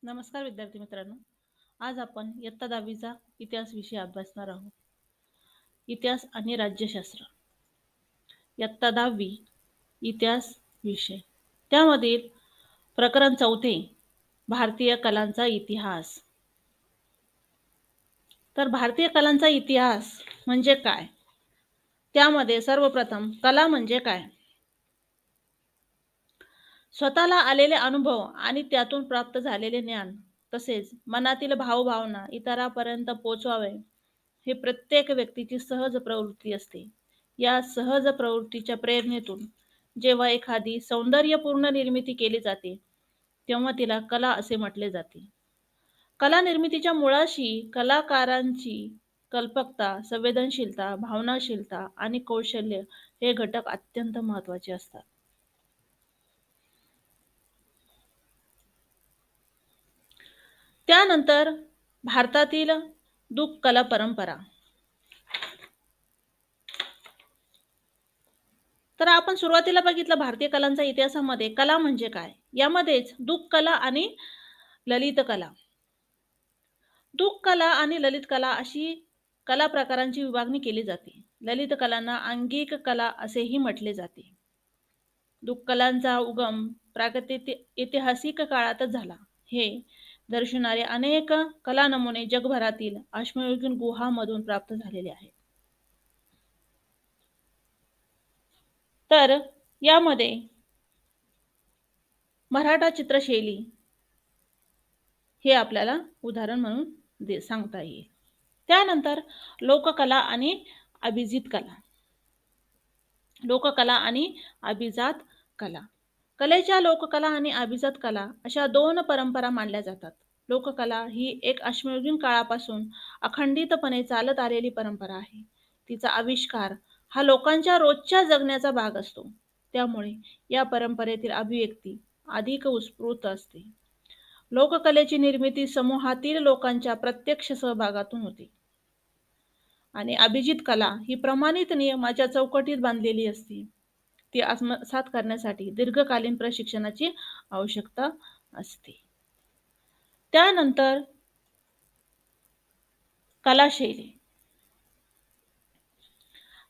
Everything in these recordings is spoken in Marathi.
नमस्कार विद्यार्थी मित्रांनो. आज आपण इयत्ता 10वीचा इतिहास विषय अभ्यासणार आहोत. इतिहास आणि राज्यशास्त्र. इयत्ता 10वी इतिहास विषय. त्यामधील प्रकरण 4 भारतीय कलांचा इतिहास. तर भारतीय कलांचा इतिहास म्हणजे काय? त्यामध्ये सर्वप्रथम कला म्हणजे काय? स्वतःला आलेले अनुभव आणि त्यातून प्राप्त झालेले ज्ञान तसेच मनातील भावभावना इतरांपर्यंत पोहोचवावे हे प्रत्येक व्यक्तीची सहज प्रवृत्ती असते. या सहज प्रवृत्तीच्या प्रेरणेतून जेव्हा एखादी सौंदर्यपूर्ण निर्मिती केली जाते, तेव्हा तिला कला असे म्हटले जाते. कला निर्मितीच्या मुळाशी कलाकारांची कल्पकता, संवेदनशीलता, भावनाशीलता आणि कौशल्य हे घटक अत्यंत महत्त्वाचे असतात. त्यानंतर भारतातील दूक कला परंपरा. तर आपण सुरुवातीला बघितलं भारतीय कलांचा इतिहासामध्ये कला म्हणजे काय? यामध्येच दूक कला आणि ललित कला. दूक कला आणि ललित कला अशी कला प्रकारांची विभागणी केली जाते. ललित कलांना अंगिक कला असेही म्हटले जाते. दूक कलांचा उगम प्रागैतिहासिक ऐतिहासिक काळातच झाला. हे दर्शवणारे अनेक कला नमुने जगभरातील अश्मयुगीन गुहांमधून प्राप्त झालेले आहेत. तर यामध्ये मराठा चित्रशैली हे आपल्याला उदाहरण म्हणून सांगता येईल. त्यानंतर लोककला आणि अभिजित कला. लोककला आणि अभिजात कला. कलेच्या लोककला आणि अभिजात कला अशा 2 परंपरा मानल्या जातात. लोककला ही एक अश्मयुगीन काळापासून अखंडितपणे चालत आलेली परंपरा आहे. तिचा आविष्कार हा लोकांच्या रोजच्या जगण्याचा भाग असतो. त्यामुळे या परंपरेतील अभिव्यक्ती अधिक उत्स्फूर्त असते. लोककलेची निर्मिती समूहातील लोकांच्या प्रत्यक्ष सहभागातून होते. आणि अभिजित कला ही प्रमाणित नियमाच्या चौकटीत बांधलेली असते. ती आत्मसात करण्यासाठी दीर्घकालीन प्रशिक्षणाची आवश्यकता असते. त्यानंतर कलाशैली.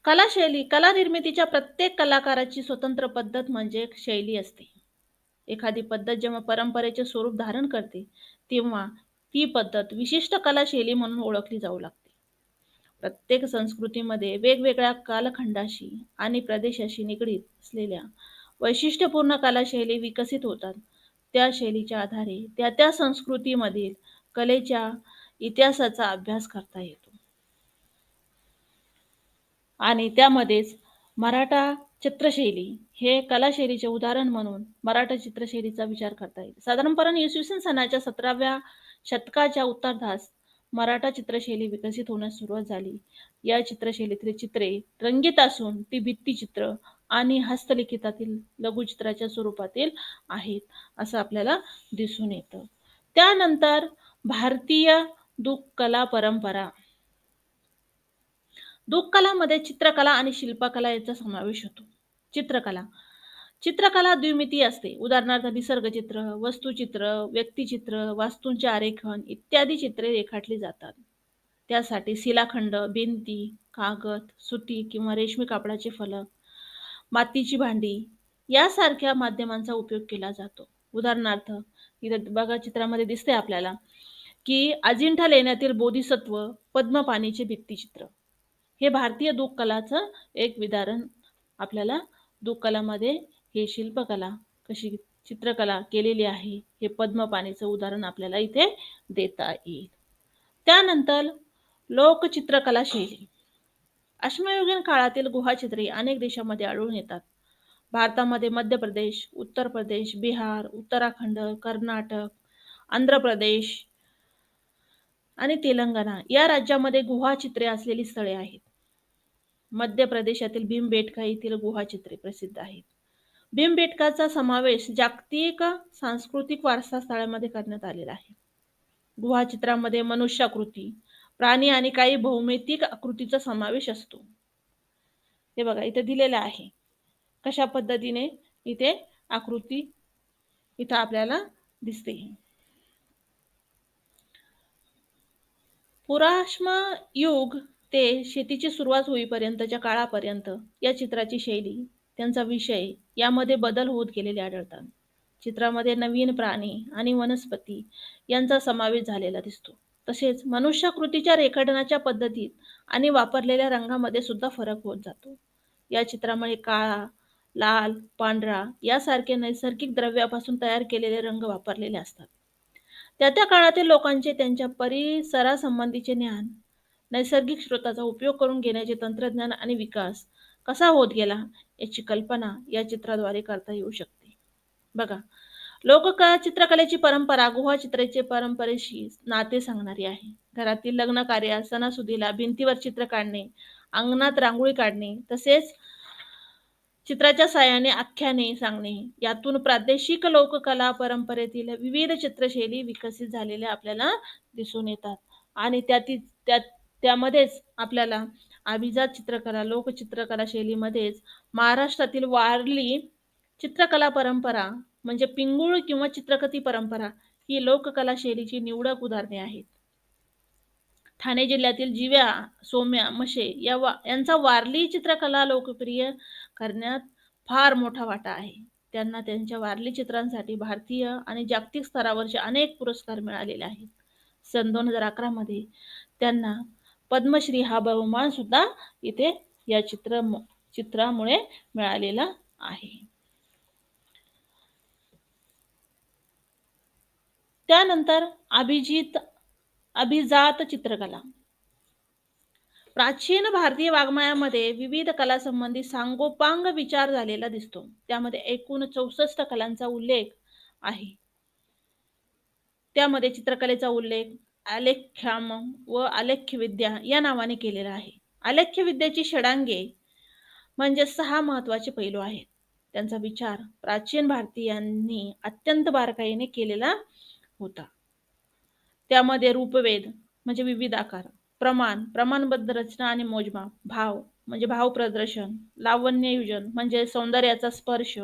कलाशैली कला निर्मितीच्या प्रत्येक कलाकाराची स्वतंत्र पद्धत म्हणजे शैली असते. एखादी पद्धत जेव्हा परंपरेचे स्वरूप धारण करते, तेव्हा ती पद्धत विशिष्ट कलाशैली म्हणून ओळखली जाऊ लागते. प्रत्येक संस्कृतीमध्ये वेगवेगळ्या कालखंडाशी आणि प्रदेशाशी निगडीत असलेल्या वैशिष्ट्यपूर्ण कलाशैली विकसित होतात. त्या शैलीच्या आधारे त्या संस्कृतीमधील कलेच्या इतिहासाचा अभ्यास करता येतो. आणि त्यामध्येच मराठा चित्रशैली हे कलाशैलीचे उदाहरण म्हणून मराठा चित्रशैलीचा विचार करता येईल. साधारणपणे इसवी सन सनाच्या 17व्या शतकाच्या उत्तरार्धास मराठा चित्रशैली विकसित होण्यास सुरुवात झाली. या चित्रशैलीतील चित्रे रंगीत असून ती भित्तिचित्र आणि हस्तलिखितातील लघुचित्राच्या स्वरूपातील आहेत असं आपल्याला दिसून येतं. त्यानंतर भारतीय दूक कला परंपरा. दूक कलामध्ये चित्रकला आणि शिल्पकला यांचा समावेश होतो. चित्रकला. चित्रकला द्विमितीय असते. उदाहरणार्थ निसर्गचित्र, वस्तुचित्र, व्यक्तिचित्र, वास्तूंचे आरेखन इत्यादी चित्रे रेखाटली जातात. त्यासाठी शिलाखंड, भिंती, कागद, सुती किंवा रेशमी कापडाचे फलक, मातीची भांडी यासारख्या माध्यमांचा उपयोग केला जातो. उदाहरणार्थ इथं बघा चित्रामध्ये दिसते आपल्याला की अजिंठा लेण्यातील बोधिसत्व पद्मपाणीचे भित्तिचित्र. हे भारतीय दूक कलाचं एक उदाहरण आपल्याला दूक कलामध्ये हे शिल्पकला कशी चित्रकला केलेली आहे हे पद्मपाणीचं उदाहरण आपल्याला इथे देता येईल. त्यानंतर लोकचित्रकला शैली. अश्मयुगीन काळातील गुहाचित्रे अनेक देशांमध्ये आढळून येतात. भारतामध्ये मध्य प्रदेश, उत्तर प्रदेश, बिहार, उत्तराखंड, कर्नाटक, आंध्र प्रदेश आणि तेलंगणा या राज्यामध्ये गुहाचित्रे असलेली स्थळे आहेत. मध्य प्रदेशातील भीमबेटका येथील गुहाचित्रे प्रसिद्ध आहेत. भीमबेटकाचा समावेश जागतिक सांस्कृतिक वारसा स्थळामध्ये करण्यात आलेला आहे. गुहाचित्रामध्ये मनुष्याकृती, प्राणी आणि काही भौमितिक आकृतीचा समावेश असतो. हे बघा इथे दिलेलं आहे. कशा पद्धतीने इथे आकृती इथं आपल्याला दिसते. पुराश्म युग ते शेतीची सुरुवात होईपर्यंतच्या काळापर्यंत या चित्राची शैली, त्यांचा विषय यामध्ये बदल होत गेलेले आढळतात. चित्रामध्ये नवीन प्राणी आणि वनस्पती यांचा समावेश झालेला दिसतो. तसेच मनुष्याकृतीच्या रेखाटनाच्या पद्धतीत आणि वापरलेल्या रंगामध्ये सुद्धा फरक होत जातो. या चित्रामुळे काळा, लाल, पांढरा यासारखे नैसर्गिक द्रव्यापासून तयार केलेले रंग वापरलेले असतात. त्या काळातील लोकांचे त्यांच्या परिसरासंबंधीचे ज्ञान, नैसर्गिक स्रोताचा उपयोग करून घेण्याचे तंत्रज्ञान आणि विकास कसा होत गेला याची कल्पना या चित्राद्वारे करता येऊ शकते. बघा, चित्रकलेची परंपरा गुहाचित्राचे परंपरेशी नाते सांगणारी आहे. घरातील लग्न कार्य, सणासुदीला भिंतीवर चित्र काढणे, अंगणात रांगोळी काढणे, तसेच चित्राच्या साहाय्याने आख्याने सांगणे, यातून प्रादेशिक लोककला परंपरेतील विविध चित्रशैली विकसित झालेल्या आपल्याला दिसून येतात. आणि त्यामध्येच आपल्याला अभिजात चित्रकला, लोकचित्रकला शैलीमध्येच महाराष्ट्रातील वारली चित्रकला परंपरा म्हणजे पिंगुळ किंवा चित्रकथी परंपरा ही लोककला शैलीची निवडक उदाहरणे आहेत. ठाणे जिल्ह्यातील जिव्या, सोम्या, मशे यांचा वारली चित्रकला लोकप्रिय करण्यात फार मोठा वाटा आहे. त्यांना त्यांच्या वारली चित्रांसाठी भारतीय आणि जागतिक स्तरावरचे अनेक पुरस्कार मिळालेले आहेत. सन 2011 मध्ये त्यांना पद्मश्री हा बहुमान सुद्धा इथे या चित्रामुळे मिळालेला आहे. त्यानंतर अभिजात चित्रकला. प्राचीन भारतीय वाङ्मयामध्ये विविध कलासंबंधी सांगोपांग विचार झालेला दिसतो. त्यामध्ये एकूण 64 कलांचा उल्लेख आहे. त्यामध्ये चित्रकलेचा उल्लेख आलेख्यम व आलेख्यविद्या या नावाने केलेला आहे. आलेख्यविद्येची षडांगे म्हणजे 6 महत्वाचे पैलू आहेत. त्यांचा विचार प्राचीन भारतीयांनी अत्यंत बारकाईने केलेला होता. त्यामध्ये रूपवेध म्हणजे विविध आकार, प्रमाणबद्ध रचना आणि मोजमाप, भाव म्हणजे भाव प्रदर्शन, लावण्ययुजन म्हणजे सौंदर्याचा स्पर्श,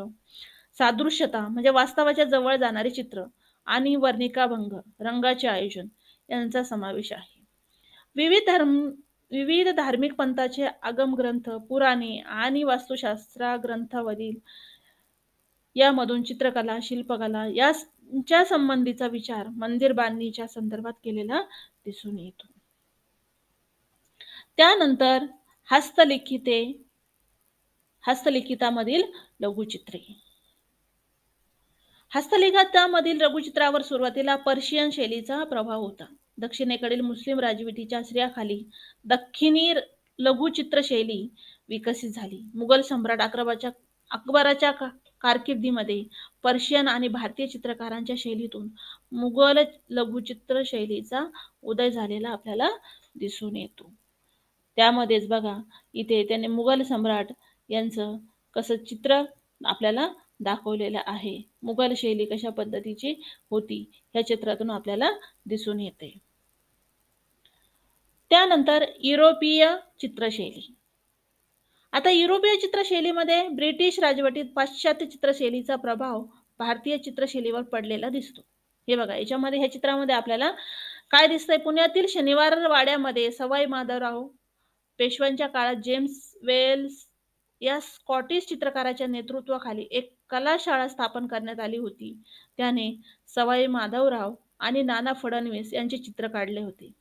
सादृश्यता म्हणजे वास्तवाच्या जवळ जाणारे चित्र आणि वर्णिकाभंग, रंगाचे आयोजन यांचा समावेश आहे. विविध धार्मिक पंथाचे आगम ग्रंथ, पुराणे आणि वास्तुशास्त्र ग्रंथावरील यामधून चित्रकला, शिल्पकला यांच्या संबंधीचा विचार मंदिर बांधणीच्या संदर्भात केलेला दिसून येतो. त्यानंतर हस्तलिखितामधील लघुचित्रे. हस्तलिखितामधील लघुचित्रावर सुरुवातीला पर्शियन शैलीचा प्रभाव होता. दक्षिणेकडील मुस्लिम राजवटीच्या श्रेयाखाली दख्खनी लघुचित्र शैली विकसित झाली. मुघल सम्राट अकबराच्या कारकिर्दीमध्ये पर्शियन आणि भारतीय चित्रकारांच्या शैलीतून मुघल लघुचित्र शैलीचा उदय झालेला आपल्याला दिसून येतो. त्यामध्येच बघा, इथे त्याने मुघल सम्राट यांचं कसं चित्र आपल्याला दाखवलेलं आहे. मुघल शैली कशा पद्धतीची होती ह्या चित्रातून आपल्याला दिसून येते. त्यानंतर युरोपीय चित्रशैली. आता युरोपीय चित्रशैलीमध्ये ब्रिटिश राजवटीत पाश्चात्य चित्रशैलीचा प्रभाव भारतीय चित्रशैलीवर पडलेला दिसतो. हे बघा, याच्यामध्ये ह्या चित्रामध्ये आपल्याला काय दिसतंय? पुण्यातील शनिवार वाड्यामध्ये सवाई माधवराव पेशव्यांच्या काळात जेम्स वेल्स या स्कॉटिश चित्रकाराच्या नेतृत्वाखाली एक कलाशाळा स्थापन करण्यात आली होती. त्याने सवाई माधवराव आणि नाना फडणवीस यांचे चित्र काढले होते.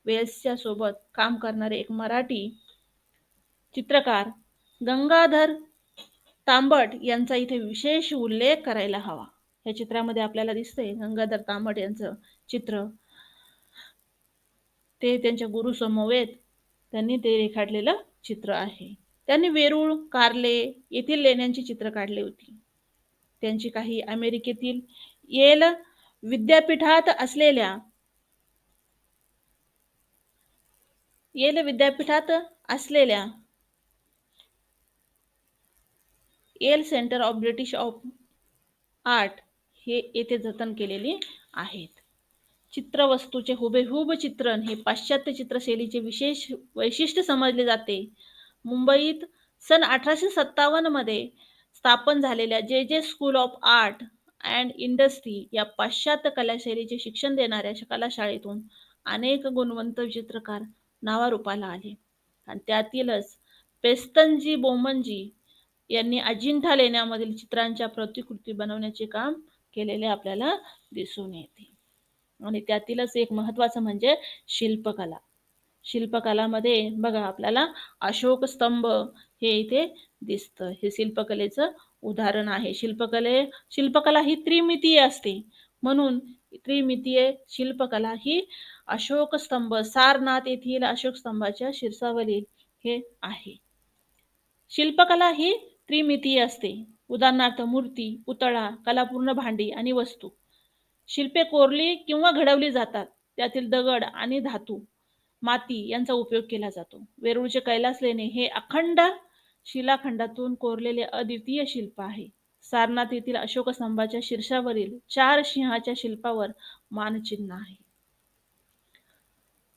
वेल्सच्या सोबत काम करणारे एक मराठी चित्रकार गंगाधर तांबट यांचा इथे विशेष उल्लेख करायला हवा. या चित्रामध्ये आपल्याला दिसतंय गंगाधर तांबट यांचं चित्र. ते त्यांच्या गुरुसमवेत त्यांनी ते रेखाटलेलं चित्र आहे. त्यांनी वेरूळ, कार्ले येथील लेण्यांची चित्र काढली होती. त्यांची काही अमेरिकेतील येल विद्यापीठात असलेल्या Yale Center of British Art हे येथे जतन केलेली आहेत. चित्रवस्तूचे हुबेहूब चित्रण हे पाश्चात्य चित्रशैलीचे विशेष वैशिष्ट्य समजले जाते. मुंबईत सन 1857 मध्ये स्थापन झालेल्या जे school of art and industry या पाश्चात्य कलाशैलीचे शिक्षण देणाऱ्या कलाशाळेतून अनेक गुणवंत चित्रकार नावारूपाला आले आणि त्यातीलच पेस्तनजी बोमनजी यांनी अजिंठा लेण्यामधील चित्रांच्या प्रतिकृती बनवण्याचे काम केलेले आपल्याला दिसून येते. आणि त्यातीलच एक महत्त्वाचं म्हणजे शिल्पकला. शिल्पकलामध्ये बघा आपल्याला अशोक स्तंभ हे इथे दिसतं. हे शिल्पकलेचं उदाहरण आहे. शिल्पकला ही त्रिमितीय असते. म्हणून त्रिमितीय शिल्पकला ही अशोक स्तंभ सारनाथ येथील अशोक स्तंभाच्या शीर्षावरील हे आहे. शिल्पकला ही त्रिमितीय असते. उदाहरणार्थ मूर्ती, पुतळा, कलापूर्ण भांडी आणि वस्तू. शिल्पे कोरली किंवा घडवली जातात. त्यातील दगड आणि धातू, माती यांचा उपयोग केला जातो. वेरूळचे कैलास लेणे हे अखंड शिलाखंडातून कोरलेले अद्वितीय शिल्प आहे. सारनाथ येथील अशोक स्तंभाच्या शीर्षावरील 4 सिंहाच्या शिल्पावर मानचिन्ह आहे.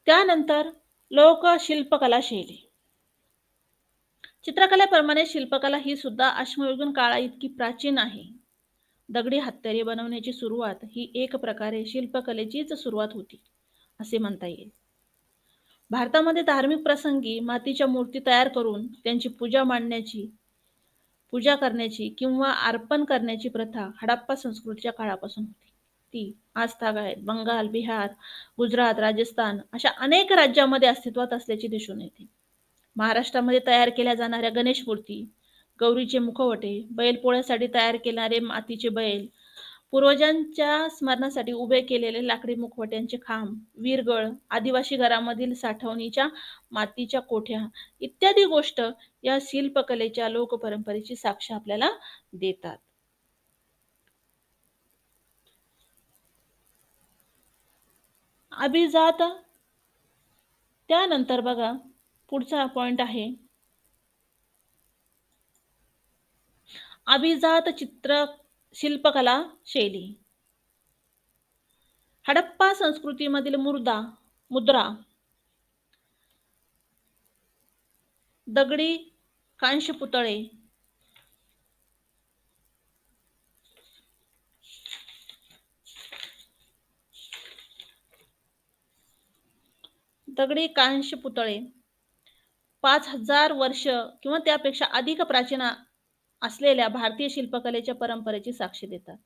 त्यानंतर लोकशिल्पकला शैली. चित्रकलेप्रमाणे शिल्पकला ही सुद्धा अश्मयुगीन काळा इतकी प्राचीन आहे. दगडी हत्यारे बनवण्याची सुरुवात ही एक प्रकारे शिल्पकलेचीच सुरुवात होती असे म्हणता येईल. भारतामध्ये धार्मिक प्रसंगी मातीच्या मूर्ती तयार करून त्यांची पूजा करण्याची किंवा अर्पण करण्याची प्रथा हडप्पा संस्कृतीच्या काळापासून होती. ती आजतागायत बंगाल, बिहार, गुजरात, राजस्थान अशा अनेक राज्यांमध्ये अस्तित्वात असल्याचे दिसून येते. महाराष्ट्रामध्ये तयार केल्या जाणाऱ्या गणेश मूर्ती, गौरीचे मुखवटे, बैलपोळ्यासाठी तयार केणारे मातीचे बैल, पूर्वजांच्या स्मरणासाठी उभे केलेले लाकडी मुखवट्यांचे खांब, वीरगळ, आदिवासी घरामधील साठवणीच्या मातीच्या कोठ्या इत्यादी गोष्ट या शिल्पकलेच्या लोकपरंपरेची साक्ष आपल्याला देतात. अभिजात त्यानंतर बघा पुढचा पॉइंट आहे अभिजात शिल्पकला शैली. हडप्पा संस्कृतीमधील मुद्रा, दगडी कांस्य पुतळे, दगडी कांस्य पुतळे 5000 वर्ष किंवा त्यापेक्षा अधिक प्राचीन असलेल्या भारतीय शिल्पकलेच्या परंपरेची साक्ष देतात.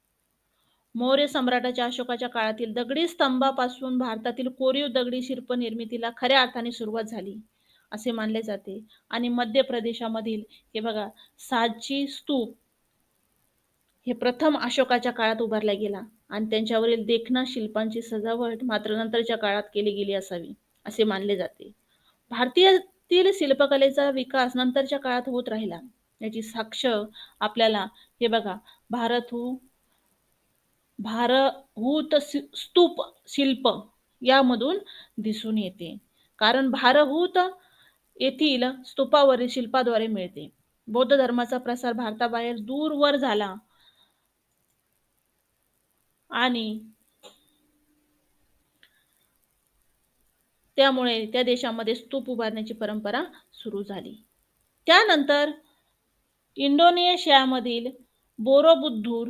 मौर्य सम्राटाच्या अशोकाच्या काळातील दगडी स्तंभापासून भारतातील कोरीव दगडी शिल्प निर्मितीला खऱ्या अर्थाने सुरुवात झाली असे मानले जाते. आणि मध्य प्रदेशामधील हे बघा सांची स्तूप हे प्रथम अशोकाच्या काळात उभारला गेला आणि त्यांच्यावरील देखणा शिल्पांची सजावट मात्र नंतरच्या काळात केली गेली असावी असे मानले जाते. भारतीयातील शिल्पकलेचा विकास नंतरच्या काळात होत राहिला याची साक्ष आपल्याला हे बघा भारहूत स्तूप शिल्प यामधून दिसून येते. कारण भारहूत येथील स्तूपावरील शिल्पाद्वारे मिळते. बौद्ध धर्माचा प्रसार भारताबाहेर दूरवर झाला आणि त्यामुळे त्या देशामध्ये स्तूप उभारण्याची परंपरा सुरू झाली. त्यानंतर इंडोनेशियामधील बोरोबुद्दूर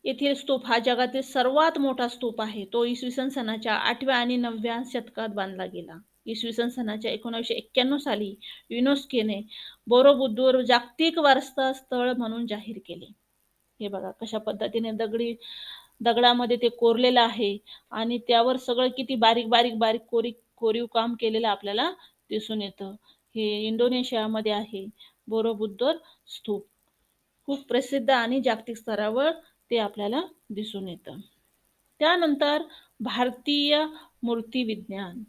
येथील स्तूप हा जगातील सर्वात मोठा स्तूप आहे. तो इसवी सन सनाच्या 8व्या आणि 9व्या शतकात बांधला गेला. इसवी सन सनाच्या 1991 साली युनेस्कोने बोरोबुद्दूर जागतिक वारसा स्थळ म्हणून जाहीर केले. हे बघा कशा पद्धतीने दगडामध्ये ते कोरलेलं आहे आणि त्यावर सगळं किती बारीक बारीक बारीक कोरीव काम केलेलं आपल्याला दिसून येतं. हे इंडोनेशियामध्ये आहे बोरोबुद्दूर स्तूप. खूप प्रसिद्ध आणि जागतिक स्तरावर ते आपल्याला दिसून येतं. त्यानंतर भारतीय मूर्तिविज्ञान.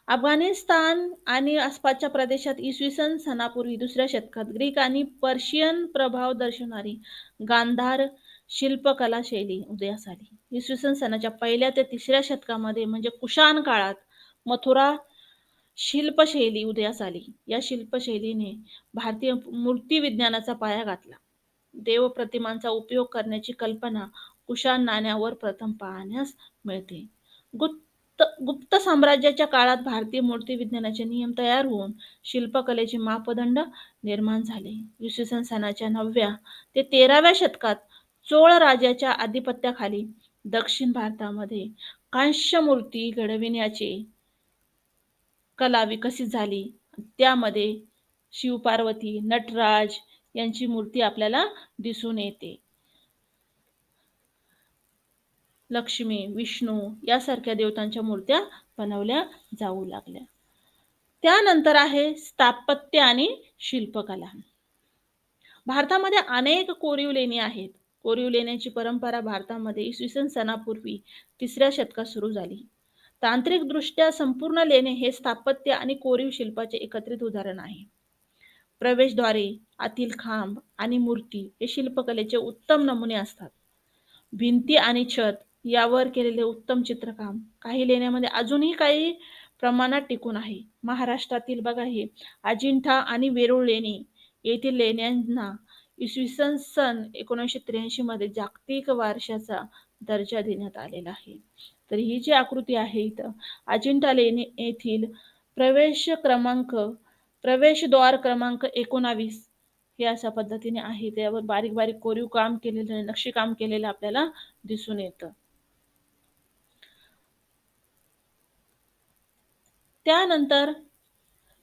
अफगाणिस्तान आणि आसपासच्या प्रदेशात इसवी सन सनापूर्वी 2ऱ्या शतकात ग्रीक आणि पर्शियन प्रभाव दर्शवणारी गांधार शिल्पकला शैली उदयास आली. इसवी सन सनाच्या 1ल्या ते 3ऱ्या शतकामध्ये म्हणजे कुशाण काळात मथुरा शिल्पशैली उदयास आली. या शिल्पशैलीने भारतीय मूर्तिविज्ञानाचा पाया घातला. देवप्रतिमांचा उपयोग करण्याची कल्पना कुशाण नाण्यावर प्रथम पाहण्यास मिळते. गुप्त साम्राज्याच्या काळात भारतीय मूर्तिविज्ञानाचे नियम तयार होऊन शिल्पकलेचे मापदंड निर्माण झाले. इसवी सन सनाच्या 9व्या ते 13व्या शतकात चोळ राजाच्या आधिपत्याखाली दक्षिण भारतामध्ये कांस्य मूर्ती घडविण्याची कला विकसित झाली. त्यामध्ये शिव-पार्वती, नटराज यांची मूर्ती आपल्याला दिसून येते. लक्ष्मी, विष्णू यासारख्या देवतांच्या मूर्त्या बनवल्या जाऊ लागल्या. त्यानंतर आहे स्थापत्य आणि शिल्पकला. भारतामध्ये अनेक कोरीव लेणी आहेत. कोरीव लेण्यांची परंपरा भारतामध्ये इसवी सन सनापूर्वी 3ऱ्या शतकात सुरू झाली. तांत्रिकदृष्ट्या संपूर्ण लेणे हे स्थापत्य आणि कोरीव शिल्पाचे एकत्रित उदाहरण आहे. प्रवेशद्वारे, आतील खांब आणि मूर्ती हे शिल्पकलेचे उत्तम नमुने असतात. भिंती आणि छत यावर केलेले उत्तम चित्रकाम काही लेण्यामध्ये अजूनही काही प्रमाणात टिकून आहे. महाराष्ट्रातील बघा हे अजिंठा आणि वेरूळ लेणी येथील लेण्यांना इसवी सन 1983 मध्ये जागतिक वारशाचा दर्जा देण्यात आलेला आहे. तर ही जी आकृती आहे इथं अजिंठा लेणी येथील प्रवेशद्वार क्रमांक 19 हे अशा पद्धतीने आहे. त्यावर बारीक बारीक कोरीव काम केलेलं, नक्षीकाम केलेलं आपल्याला दिसून येतं. त्यानंतर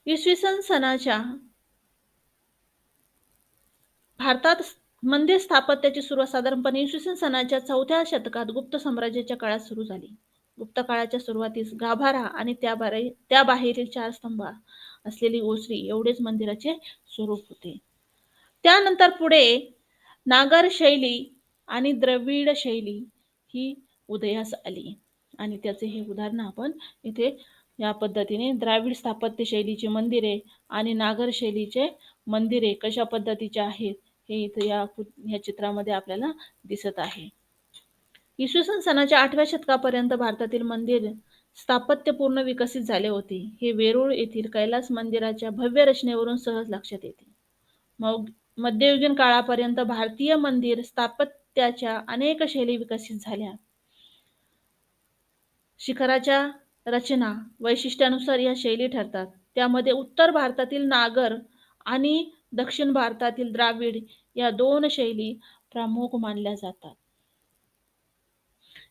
इसवी सन सनाच्या भारतात मंदिर स्थापत्याची सुरुवात साधारणपणे इसवी सन सनाच्या 4थ्या शतकात गुप्त साम्राज्याच्या काळात सुरू झाली. गुप्त काळाच्या सुरुवातीस गाभारा आणि त्याबाहेरील 4 स्तंभ असलेली ओसरी एवढेच मंदिराचे स्वरूप होते. त्यानंतर पुढे नागर शैली आणि द्रविड शैली ही उदयास आली आणि त्याचे हे उदाहरण आपण इथे या पद्धतीने द्राविड स्थापत्य शैलीची मंदिरे आणि नागर शैलीचे मंदिरे कशा पद्धतीचे आहेत हे इथे या चित्रामध्ये आपल्याला दिसत आहे. इसवी सन सनाच्या 8व्या शतकापर्यंत भारतातील मंदिर स्थापत्य पूर्ण विकसित झाले होते. हे वेरूळ येथील कैलास मंदिराच्या भव्य रचनेवरून सहज लक्षात येते. मग मध्ययुगीन काळापर्यंत भारतीय मंदिर स्थापत्याच्या अनेक शैली विकसित झाल्या. शिखराच्या रचना वैशिष्ट्यानुसार या शैली ठरतात. त्यामध्ये उत्तर भारतातील नागर आणि दक्षिण भारतातील द्राविड या 2 शैली प्रमुख मानल्या जातात.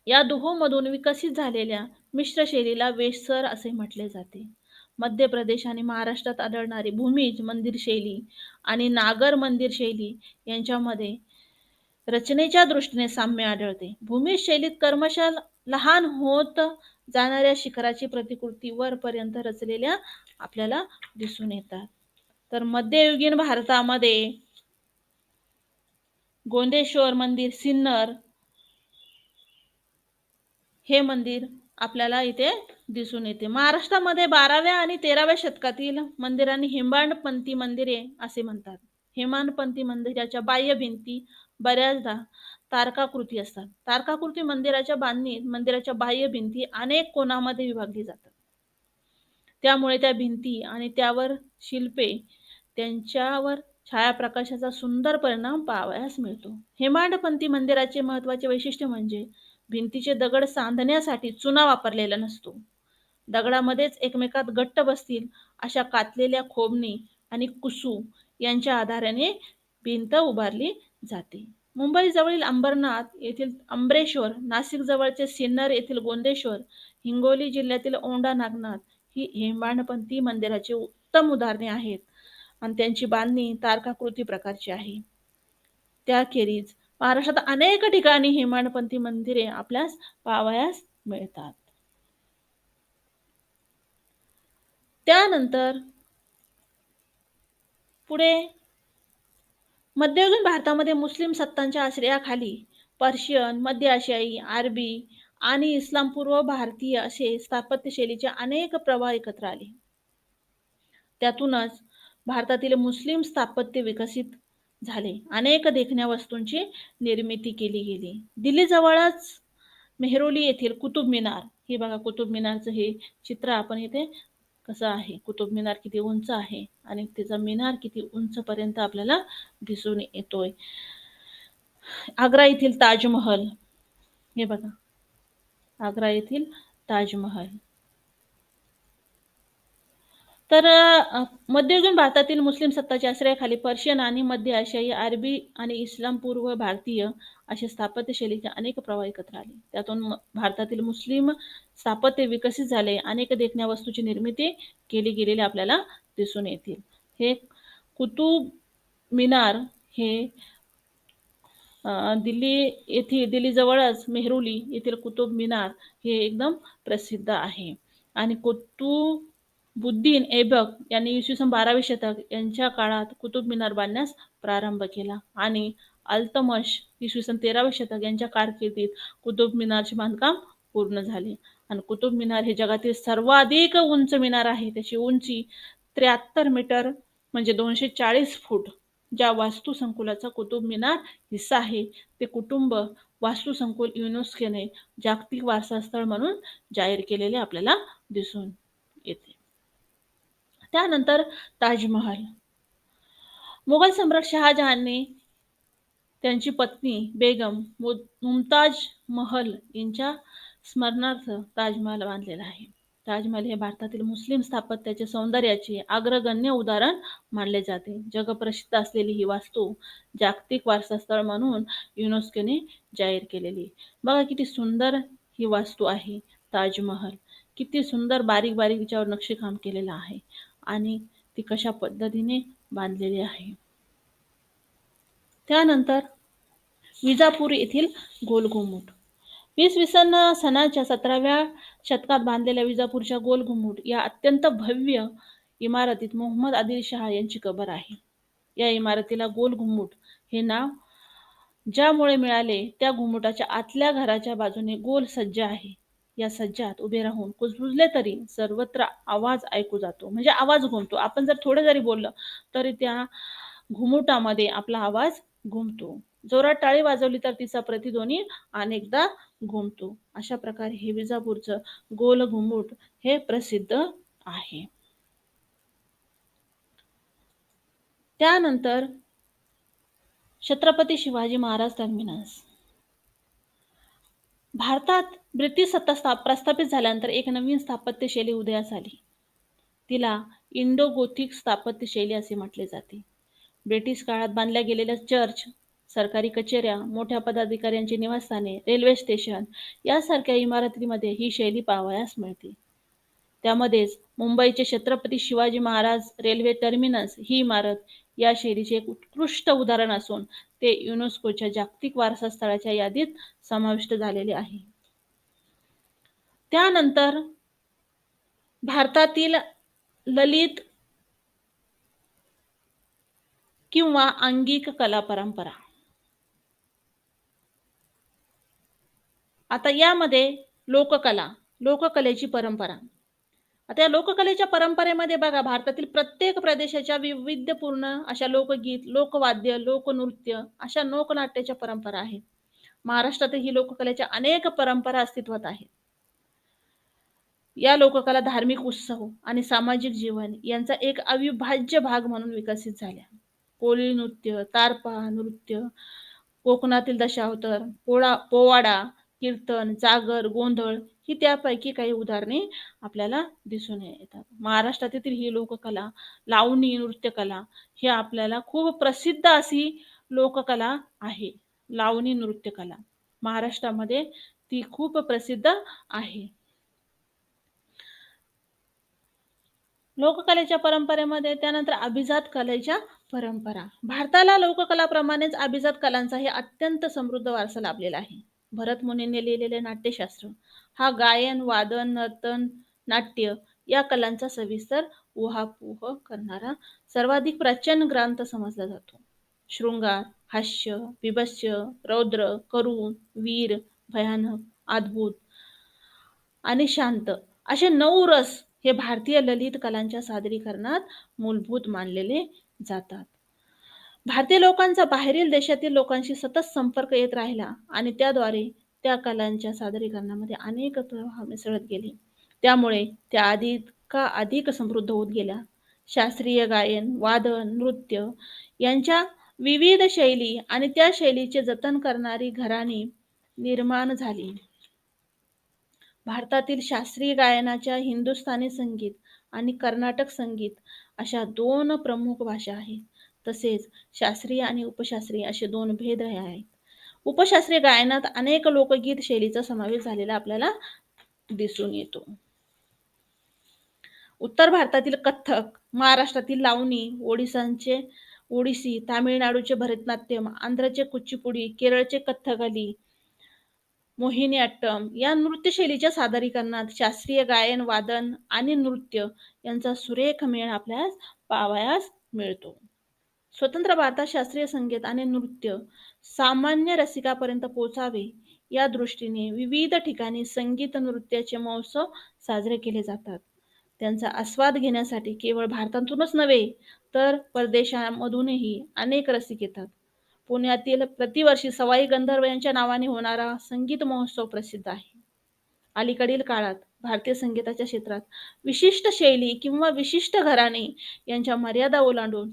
या दोहोंमधून विकसित झालेल्या मिश्र शैलीला वेसर असे म्हटले जाते. मध्य प्रदेश आणि महाराष्ट्रात आढळणारी भूमिज मंदिर शैली आणि नागर मंदिर शैली यांच्यामध्ये रचनेच्या दृष्टीने साम्य आढळते. भूमिज शैलीत क्रमशः लहान होत जाणाऱ्या शिखराची प्रतिकृती वरपर्यंत रचलेल्या आपल्याला दिसून येतात. तर मध्ययुगीन भारतामध्ये गोंदेश्वर मंदिर, सिन्नर हे मंदिर आपल्याला इथे दिसून येते. महाराष्ट्रामध्ये 12व्या आणि 13व्या शतकातील मंदिरांनी हेमाडपंथी मंदिरे असे म्हणतात. हेमाडपंथी मंदिराच्या बाह्य भिंती बऱ्याचदा तारकाकृती असतात. तारकाकृती मंदिराच्या बांधणीत मंदिराच्या बाह्य भिंती अनेक कोनामध्ये विभागली जातात. त्यामुळे त्या भिंती आणि त्यावर शिल्पे त्यांच्यावर छायाप्रकाशाचा सुंदर परिणाम पाहावयास मिळतो. हेमाडपंथी मंदिराचे महत्त्वाचे वैशिष्ट्य म्हणजे भिंतीचे दगड सांधण्यासाठी चुना वापरलेला नसतो. दगडामध्येच एकमेकात घट्ट बसतील अशा कातलेल्या खोबणी आणि कुसू यांच्या आधाराने भिंत उभारली जाते. मुंबई जवळील अंबरनाथ येथील अंबरेश्वर, नाशिक जवळचे सिन्नर येथील गोंदेश्वर, हिंगोली जिल्ह्यातील औंढा नागनाथ ही हेमाडपंथी मंदिराची उत्तम उदाहरणे आहेत आणि त्यांची बांधणी तारकाकृती प्रकारची आहे. त्याखेरीज महाराष्ट्रात अनेक ठिकाणी हेमाडपंथी मंदिरे आपल्यास पाहावयास मिळतात. त्यानंतर पुढे मध्ययुगीन भारतामध्ये मुस्लिम सत्तांच्या आश्रयाखाली पर्शियन, मध्य आशियाई, अरबी आणि इस्लामपूर्व भारतीय असे स्थापत्य शैलीचे अनेक प्रवाह एकत्र आले. त्यातूनच भारतातील मुस्लिम स्थापत्य विकसित झाले. अनेक देखण्या वस्तूंची निर्मिती केली गेली. दिल्ली जवळच मेहरोली येथील कुतुब मिनार, हे बघा कुतुब मिनारचं हे चित्र आपण इथे कसं आहे, कुतुब मिनार किती उंच आहे आणि त्याचा मिनार किती उंचपर्यंत आपल्याला दिसून येतोय. आग्रा येथील ताजमहल, हे बघा आग्रा येथील ताजमहल. तर मध्ययुगीन भारतातील मुस्लिम सत्ताच्या आश्रयाखाली पर्शियन आणि मध्य आशियाई, अरबी आणि इस्लाम पूर्व भारतीय असे स्थापत्यशैलीचे अनेक प्रभाव एकत्र आले. त्यातून भारतातील मुस्लिम स्थापत्य विकसित झाले. अनेक देखण्या वस्तूची निर्मिती केली गेलेली आपल्याला दिसून येतील. हे कुतुब मिनार हे दिल्ली येथील दिल्लीजवळच मेहरौली येथील कुतुब मिनार हे एकदम प्रसिद्ध आहे. आणि कुतुबुद्दीन ऐबक यांनी इसवी सन 12वे शतक यांच्या काळात कुतुब मिनार बांधण्यास प्रारंभ केला आणि अल्तमश इसवी सन 13वे शतक यांच्या कारकिर्दीत कुतुब मिनारचे बांधकाम पूर्ण झाले. आणि कुतुब मिनार हे जगातील सर्वाधिक उंच मिनार आहे. त्याची उंची 73 मीटर म्हणजे 240 फूट. ज्या वास्तुसंकुलाचा कुतुब मिनार हिस्सा आहे ते कुटुंब वास्तुसंकुल युनेस्कोने जागतिक वारसा स्थळ म्हणून जाहीर केलेले आपल्याला दिसून येते. त्यानंतर ताजमहल. मुघल सम्राट शहाजहानने त्यांची पत्नी बेगम मुमताज महल यांच्या स्मरणार्थ ताजमहल बांधलेला आहे. ताजमहल हे भारतातील मुस्लिम स्थापत्याचे सौंदर्याचे अग्रगण्य उदाहरण मानले जाते. जगप्रसिद्ध असलेली ही वास्तू जागतिक वारसा स्थळ म्हणून युनेस्कोने जाहीर केलेली. बघा किती सुंदर ही वास्तू आहे ताजमहल. किती सुंदर बारीक बारीक तिच्यावर नक्षीकाम केलेलं आहे आणि ती कशा पद्धतीने बांधलेली आहे. त्यानंतर विजापूर येथील गोलघुमट. इसवी सन सनाच्या 17व्या शतकात बांधलेल्या विजापूरच्या गोलघुमट या अत्यंत भव्य इमारतीत मोहम्मद आदिल शाह यांची कबर आहे. या इमारतीला गोलघुमट हे नाव ज्यामुळे मिळाले त्या घुमटाच्या आतल्या घराच्या बाजूने गोल सज्जा आहे. या सज्जात उभे राहून कुजबुजले तरी सर्वत्र आवाज ऐकू जातो. म्हणजे आवाज घुमतो. आपण जर थोडं जरी बोललं तरी त्या घुमटामध्ये आपला आवाज घुमतो. जोरात टाळी वाजवली तर तिचा प्रतिध्वनी अनेकदा घुमतो. अशा प्रकारे हे विजापूरचं गोल घुमट हे प्रसिद्ध आहे. त्यानंतर छत्रपती शिवाजी महाराज टर्मिनस. भारतात ब्रिटिश सत्ता प्रस्थापित झाल्यानंतर एक नवीन स्थापत्य शैली उदयास आली. तिला इंडो गोथिक स्थापत्य शैली असे म्हटले जाते. ब्रिटिश काळात बांधल्या गेलेल्या चर्च, सरकारी कचेऱ्या, मोठ्या पदाधिकाऱ्यांची निवासस्थाने, रेल्वे स्टेशन यासारख्या इमारतींमध्ये ही शैली पाहावयास मिळते. त्यामध्येच मुंबईचे छत्रपती शिवाजी महाराज रेल्वे टर्मिनस ही इमारत या शैलीचे एक उत्कृष्ट उदाहरण असून ते युनेस्कोच्या जागतिक वारसा स्थळाच्या यादीत समाविष्ट झालेले आहे. त्यानंतर भारतातील ललित किंवा अंगिक कला परंपरा. आता यामध्ये लोककलेची परंपरा. आता या लोककलेच्या परंपरेमध्ये बघा भारतातील प्रत्येक प्रदेशाच्या वैविध्यपूर्ण अशा लोकगीत, लोकवाद्य, लोकनृत्य अशा लोकनाट्याच्या परंपरा आहेत. महाराष्ट्रातही ही लोककलेच्या अनेक परंपरा अस्तित्वात आहेत. या लोककला धार्मिक उत्सव आणि सामाजिक जीवन यांचा एक अविभाज्य भाग म्हणून विकसित झाल्या. कोळी नृत्य, तारपा नृत्य, कोकणातील दशावतार, पोवाडा, कीर्तन, जागर, गोंधळ ही त्यापैकी काही उदाहरणे आपल्याला दिसून येतात. महाराष्ट्रातील ही लोककला, लावणी नृत्यकला ही आपल्याला खूप प्रसिद्ध अशी लोककला आहे. लावणी नृत्यकला महाराष्ट्रामध्ये ती खूप प्रसिद्ध आहे. लोककलेच्या परंपरेमध्ये त्यानंतर अभिजात कलेच्या परंपरा. भारताला लोककलाप्रमाणेच अभिजात कलांचाही अत्यंत समृद्ध वारसा लाभलेला आहे. भरत मुनींनी लिहिलेले नाट्यशास्त्र हा गायन, वादन, नर्तन, नाट्य या कलांचा सविस्तर उहापोह करणारा सर्वाधिक प्राचीन ग्रंथ समजला जातो. शृंगार, हास्य, बीभत्स्य, रौद्र, करुण, वीर, भयानक, अद्भुत आणि शांत असे 9 रस हे भारतीय ललित कलांच्या सादरीकरणात मूलभूत मानलेले जातात. भारतीय लोकांचा बाहेरील देशातील लोकांशी सतत संपर्क येत राहिला आणि त्याद्वारे त्या कलांच्या सादरीकरणामध्ये अनेक प्रभाव मिसळत गेले. त्यामुळे त्या अधिक समृद्ध होत गेल्या. शास्त्रीय गायन, वादन, नृत्य यांच्या विविध शैली आणि त्या शैलीचे जतन करणारी घराणी निर्माण झाली. भारतातील शास्त्रीय गायनाच्या हिंदुस्थानी संगीत आणि कर्नाटक संगीत अशा 2 प्रमुख भाषा आहेत. तसेच शास्त्रीय आणि उपशास्त्रीय असे 2 भेद हे आहेत. उपशास्त्रीय गायनात अनेक लोकगीत शैलीचा समावेश झालेला आपल्याला दिसून येतो. उत्तर भारतातील कथ्थक, महाराष्ट्रातील लावणी, ओडिसी, तामिळनाडूचे भरतनाट्यम, आंध्रचे कुचिपुडी, केरळचे कथ्थकली, मोहिनीअट्टम या नृत्यशैलीच्या सादरीकरणात शास्त्रीय गायन, वादन आणि नृत्य यांचा सुरेख मेळ आपल्यास पाहावयास मिळतो. स्वतंत्र भारतात शास्त्रीय संगीत आणि नृत्य सामान्य रसिकापर्यंत पोहोचावे या दृष्टीने विविध ठिकाणी संगीत नृत्याचे महोत्सव साजरे केले जातात. त्यांचा आस्वाद घेण्यासाठी केवळ भारतातूनच नव्हे तर परदेशामधूनही अनेक रसिक येतात. पुण्यातील प्रतिवर्षी सवाई गंधर्व यांच्या नावाने होणारा संगीत महोत्सव प्रसिद्ध आहे. अलीकडील काळात भारतीय संगीताच्या क्षेत्रात विशिष्ट शैली किंवा विशिष्ट घराणे यांच्या मर्यादा ओलांडून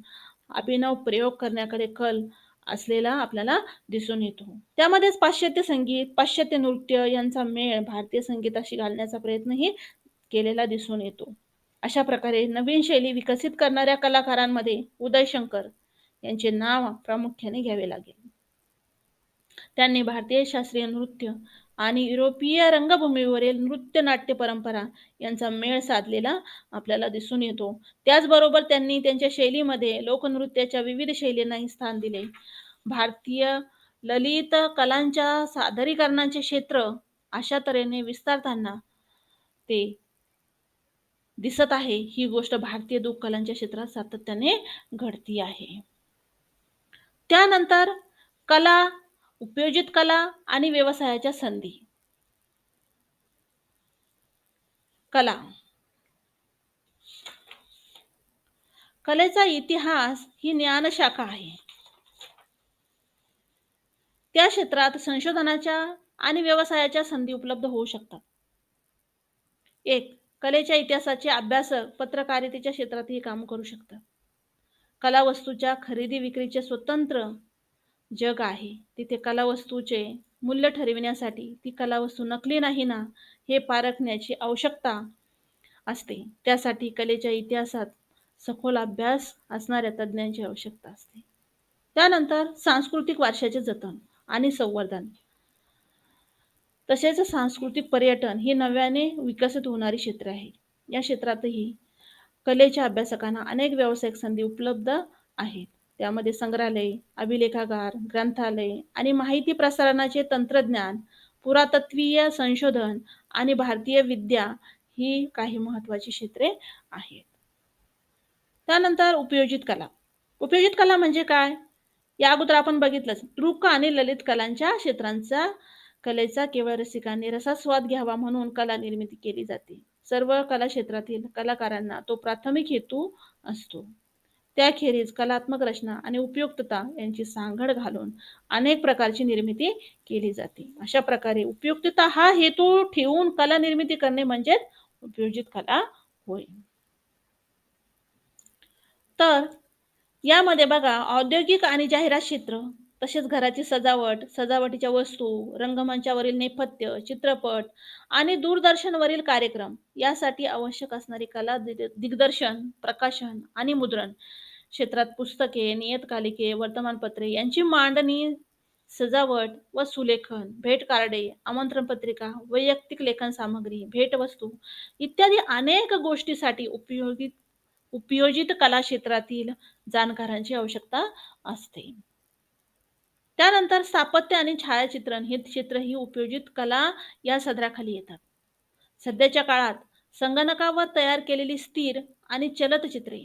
अभिनव प्रयोग करण्याकडे कल असलेला आपल्याला दिसून येतो. त्यामध्येच पाश्चात्य संगीत, पाश्चात्य नृत्य यांचा मेळ भारतीय संगीताशी घालण्याचा प्रयत्नही केलेला दिसून येतो. अशा प्रकारे नवीन शैली विकसित करणाऱ्या कलाकारांमध्ये उदय शंकर यांचे नाव प्रामुख्याने घ्यावे लागेल. त्यांनी भारतीय शास्त्रीय नृत्य आणि युरोपीय रंगभूमीवरील नृत्य नाट्य परंपरा यांचा मेळ साधलेला आपल्याला दिसून येतो. त्याचबरोबर त्यांनी त्यांच्या शैलीमध्ये लोकनृत्याच्या विविध शैलींनाही स्थान दिले. भारतीय ललित कलांच्या सादरीकरणाचे क्षेत्र अशा तऱ्हेने विस्तारताना ते दिसत आहे. ही गोष्ट भारतीय लोककलांच्या क्षेत्रात सातत्याने घडती आहे. त्यानंतर कला, उपयोजित कला आणि व्यवसायाच्या संधी. कला. कलेचा इतिहास ही ज्ञानशाखा आहे. त्या क्षेत्रात संशोधनाच्या आणि व्यवसायाच्या संधी उपलब्ध होऊ शकतात. 1. कलेच्या इतिहासाचे अभ्यासक पत्रकारितेच्या क्षेत्रातही काम करू शकतात. कलावस्तूच्या खरेदी विक्रीचे स्वतंत्र जग आहे. तिथे कलावस्तूचे मूल्य ठरविण्यासाठी ती कलावस्तू नकली नाही ना हे पारखण्याची आवश्यकता असते. त्यासाठी कलेच्या इतिहासात सखोल अभ्यास असणाऱ्या तज्ज्ञांची आवश्यकता असते. त्यानंतर सांस्कृतिक वारशाचे जतन आणि संवर्धन तसेच सांस्कृतिक पर्यटन ही नव्याने विकसित होणारी क्षेत्रे आहेत. या क्षेत्रातही कलेच्या अभ्यासकांना अनेक व्यावसायिक संधी उपलब्ध आहेत. त्यामध्ये संग्रहालय, अभिलेखागार, ग्रंथालय आणि माहिती प्रसारणाचे तंत्रज्ञान, पुरातत्वीय संशोधन आणि भारतीय विद्या ही काही महत्त्वाची क्षेत्रे आहेत. त्यानंतर उपयोजित कला. उपयोजित कला म्हणजे काय? या अगोदर आपण बघितलंच. दृक आणि ललित कलांच्या क्षेत्रांचा कलेचा केवळ रसिकांनी रसास्वाद घ्यावा म्हणून कला निर्मिती केली जाते. सर्व कला क्षेत्रातील कलाकारांना तो प्राथमिक हेतू असतो. त्याखेरीज कलात्मक रचना आणि उपयुक्तता यांची सांगड घालून अनेक प्रकारची निर्मिती केली जाते. अशा प्रकारे उपयुक्तता हा हेतू ठेवून कला निर्मिती करणे म्हणजेच उपयोजित कला होय. तर यामध्ये बघा औद्योगिक आणि जाहिरात क्षेत्र, तसेच घराची सजावट, सजावटीच्या वस्तू, रंगमंचावरील नेपथ्य, चित्रपट आणि दूरदर्शनवरील कार्यक्रम यासाठी आवश्यक असणारी कला दिग्दर्शन, प्रकाशन आणि मुद्रण क्षेत्रात पुस्तके, नियतकालिके, वर्तमानपत्रे यांची मांडणी, सजावट व सुलेखन, भेट कार्डे, आमंत्रण पत्रिका, वैयक्तिक लेखन सामग्री, भेटवस्तू इत्यादी अनेक गोष्टीसाठी उपयोजित कला क्षेत्रातील जाणकारांची आवश्यकता असते. त्यानंतर स्थापत्य आणि छायाचित्रण हे क्षेत्र ही उपयोजित कला या सदराखाली येतात. सध्याच्या काळात संगणकावर तयार केलेली स्थिर आणि चलत चित्रे,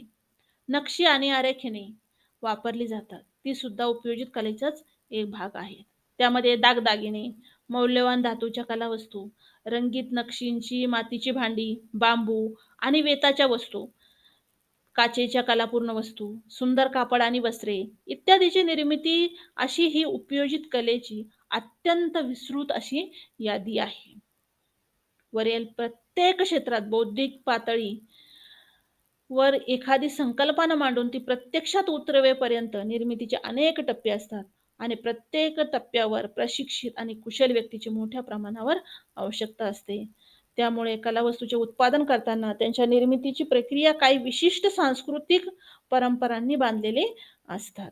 नक्षी आणि आरेखने वापरली जातात. ती सुद्धा उपयोजित कलेचाच एक भाग आहे. त्यामध्ये दागदागिने, मौल्यवान धातूच्या कलावस्तू, रंगीत नक्षींची मातीची भांडी, बांबू आणि वेताच्या वस्तू, काचेच्या कलापूर्ण वस्तू, सुंदर कापड आणि वस्त्रे इत्यादीची निर्मिती अशी ही उपयोजित कलेची अत्यंत विस्तृत अशी यादी आहे. वरील प्रत्येक क्षेत्रात बौद्धिक पातळी वर एखादी संकल्पना मांडून ती प्रत्यक्षात उतरवेपर्यंत निर्मितीचे अनेक टप्पे असतात आणि प्रत्येक टप्प्यावर प्रशिक्षित आणि कुशल व्यक्तीची मोठ्या प्रमाणावर आवश्यकता असते. त्यामुळे कलावस्तूचे उत्पादन करताना त्यांच्या निर्मितीची प्रक्रिया काही विशिष्ट सांस्कृतिक परंपरांनी बांधलेली असतात.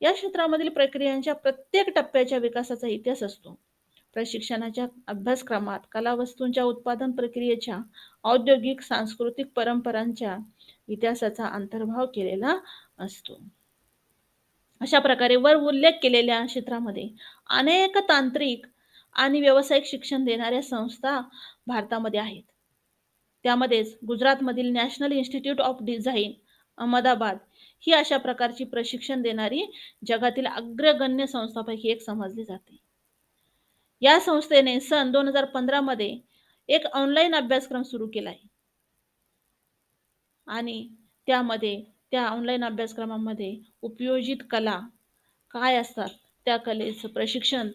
या क्षेत्रामधील प्रक्रियांच्या प्रत्येक टप्प्याच्या विकासाचा इतिहास असतो. प्रशिक्षणाच्या अभ्यासक्रमात कलावस्तूंच्या उत्पादन प्रक्रियेच्या औद्योगिक, सांस्कृतिक परंपरांच्या इतिहासाचा अंतर्भाव केलेला असतो. अशा प्रकारे वर उल्लेख केलेल्या क्षेत्रामध्ये अनेक तांत्रिक आणि व्यावसायिक शिक्षण देणाऱ्या संस्था भारतामध्ये आहेत. त्यामध्येच गुजरातमधील National Institute of Design, Ahmedabad ही अशा प्रकारची प्रशिक्षण देणारी जगातील अग्रगण्य संस्थांपैकी एक समजली जाते. या संस्थेने सन 2015 मध्ये एक ऑनलाईन अभ्यासक्रम सुरू केला आहे आणि त्यामध्ये त्या ऑनलाईन अभ्यासक्रमामध्ये उपयोजित कला काय असतात, त्या कलेचं प्रशिक्षण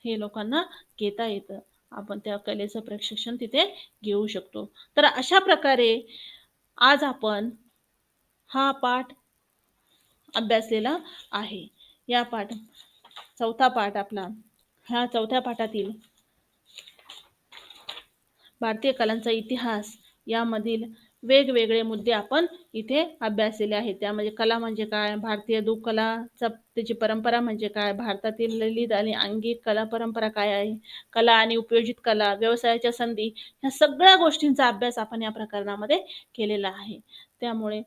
हे लोकांना घेता येतं. आपण त्या कलेचं प्रशिक्षण तिथे घेऊ शकतो. तर अशा प्रकारे आज आपण हा पाठ अभ्यासलेला आहे. या चौथा पाठ आपला, ह्या चौथ्या पाठातील भारतीय कलांचा इतिहास यामधील वेगवेगळे मुद्दे आपण इथे अभ्यासलेले आहेत. त्यामध्ये कला म्हणजे काय, भारतीय लोककलाचा त्याची परंपरा म्हणजे काय, भारतातील ललित आणि अंगिक कला परंपरा काय आहे, कला आणि उपयोजित कला, व्यवसायाच्या संधी, ह्या सगळ्या गोष्टींचा अभ्यास आपण या प्रकरणामध्ये केलेला आहे. त्यामुळे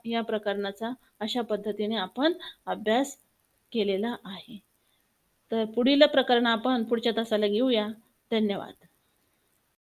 या प्रकरणाचा अशा पद्धतीने आपण अभ्यास केलेला आहे. तर पुढील प्रकरण आपण पुढच्या तासाला घेऊया. धन्यवाद.